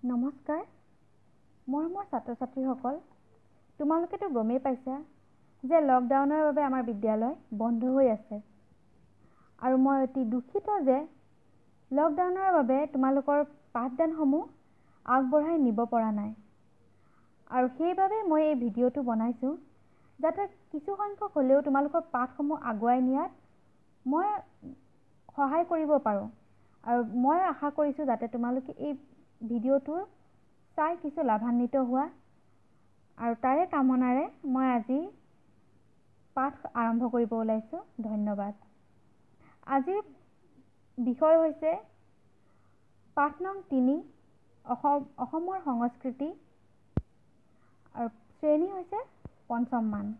নমস্কাৰ মোৰ ছাত্ৰ ছাত্ৰীসকল তোমালোকেতো গমেই পাইছা যে লকডাউনৰ বাবে আমাৰ বিদ্যালয় বন্ধ হৈ আছে আৰু মই অতি দুখিত যে লকডাউনৰ বাবে তোমালোকৰ পাঠদানসমূহ আগবঢ়াই নিব পৰা নাই আৰু সেইবাবে মই এই ভিডিঅ'টো বনাইছো যাতে কিছু সংখ্যক হ'লেও তোমালোকৰ পাঠসমূহ আগুৱাই নিয়াত মই সহায় কৰিব পাৰো আৰু মই আশা কৰিছো যাতে তোমালোকে এই ভিডিঅ'টো চাই কিছু লাভান্বিত হোৱা আৰু তাৰে কামনাৰে মই আজি পাঠ আৰম্ভ কৰিব ওলাইছো ধন্যবাদ আজিৰ বিষয় হৈছে পাঠ নং 3 অসমৰ সংস্কৃতি আৰু শ্ৰেণী হৈছে পঞ্চম মান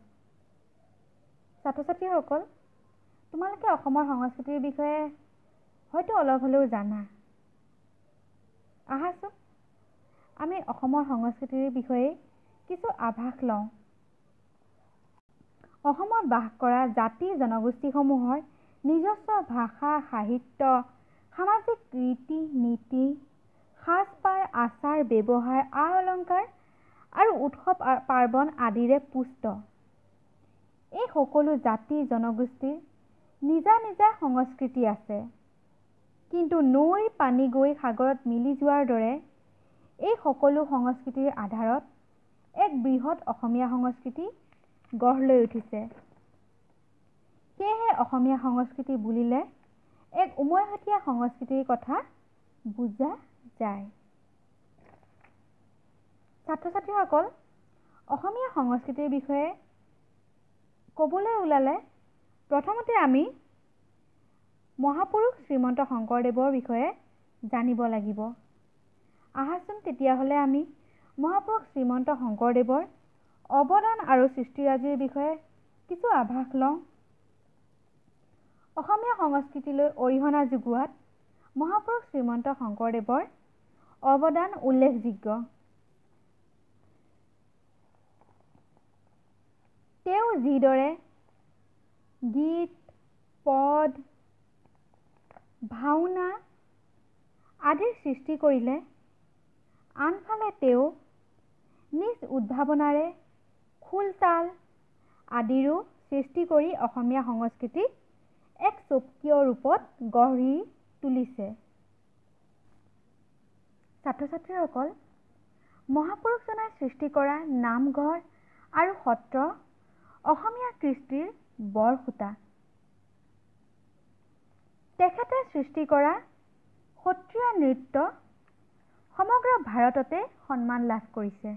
ছাত্ৰ ছাত্ৰীসকল তোমালোকে অসমৰ সংস্কৃতিৰ বিষয়ে হয়তো অলপ হ'লেও জানা আহাচোন আমি অসমৰ সংস্কৃতিৰ বিষয়ে কিছু আভাস লওঁ অসমত বাস কৰা জাতি জনগোষ্ঠীসমূহৰ নিজস্ব ভাষা সাহিত্য সামাজিক ৰীতি নীতি সাজপাৰ আচাৰ ব্যৱহাৰ অলংকাৰ আৰু উৎসৱ পাৰ্বণ আদিৰে পুষ্ট এই সকলো জাতি জনগোষ্ঠীৰ নিজা নিজা সংস্কৃতি আছে কিন্তু নৈৰ পানী গৈ সাগৰত মিলি যোৱাৰ দৰে এই সকলো সংস্কৃতিৰ আধাৰত এক বৃহৎ অসমীয়া সংস্কৃতি গঢ় লৈ উঠিছে সেয়েহে অসমীয়া সংস্কৃতি বুলিলে এক উমৈহতীয়া সংস্কৃতিৰ কথা বুজা যায় ছাত্ৰ ছাত্ৰীসকল অসমীয়া সংস্কৃতিৰ বিষয়ে ক'বলৈ ওলালে প্ৰথমতে আমি মহাপুৰুষ শ্ৰীমন্ত শংকৰদেৱৰ বিষয়ে জানিব লাগিব আহাচোন তেতিয়াহ'লে আমি মহাপুৰুষ শ্ৰীমন্ত শংকৰদেৱৰ অৱদান আৰু সৃষ্টিৰাজিৰ বিষয়ে কিছু আভাস লওঁ অসমীয়া সংস্কৃতিলৈ অৰিহণা যোগোৱাত মহাপুৰুষ শ্ৰীমন্ত শংকৰদেৱৰ অৱদান উল্লেখযোগ্য তেওঁ যিদৰে গীত পদ ভাওনা আদিৰ সৃষ্টি কৰিলে আনফালে তেওঁ নিজ উদ্ভাৱনাৰে খোলতাল আদিৰো সৃষ্টি কৰি অসমীয়া সংস্কৃতিক এক স্বকীয় ৰূপত গঢ়ি তুলিছে ছাত্ৰ ছাত্ৰীসকল মহাপুৰুষজনাই সৃষ্টি কৰা নামঘৰ আৰু সত্ৰ অসমীয়া কৃষ্টিৰ বৰখুঁটা তেখেতে সৃষ্টি কৰা সত্ৰীয়া নৃত্য সমগ্ৰ ভাৰততে সন্মান লাভ কৰিছে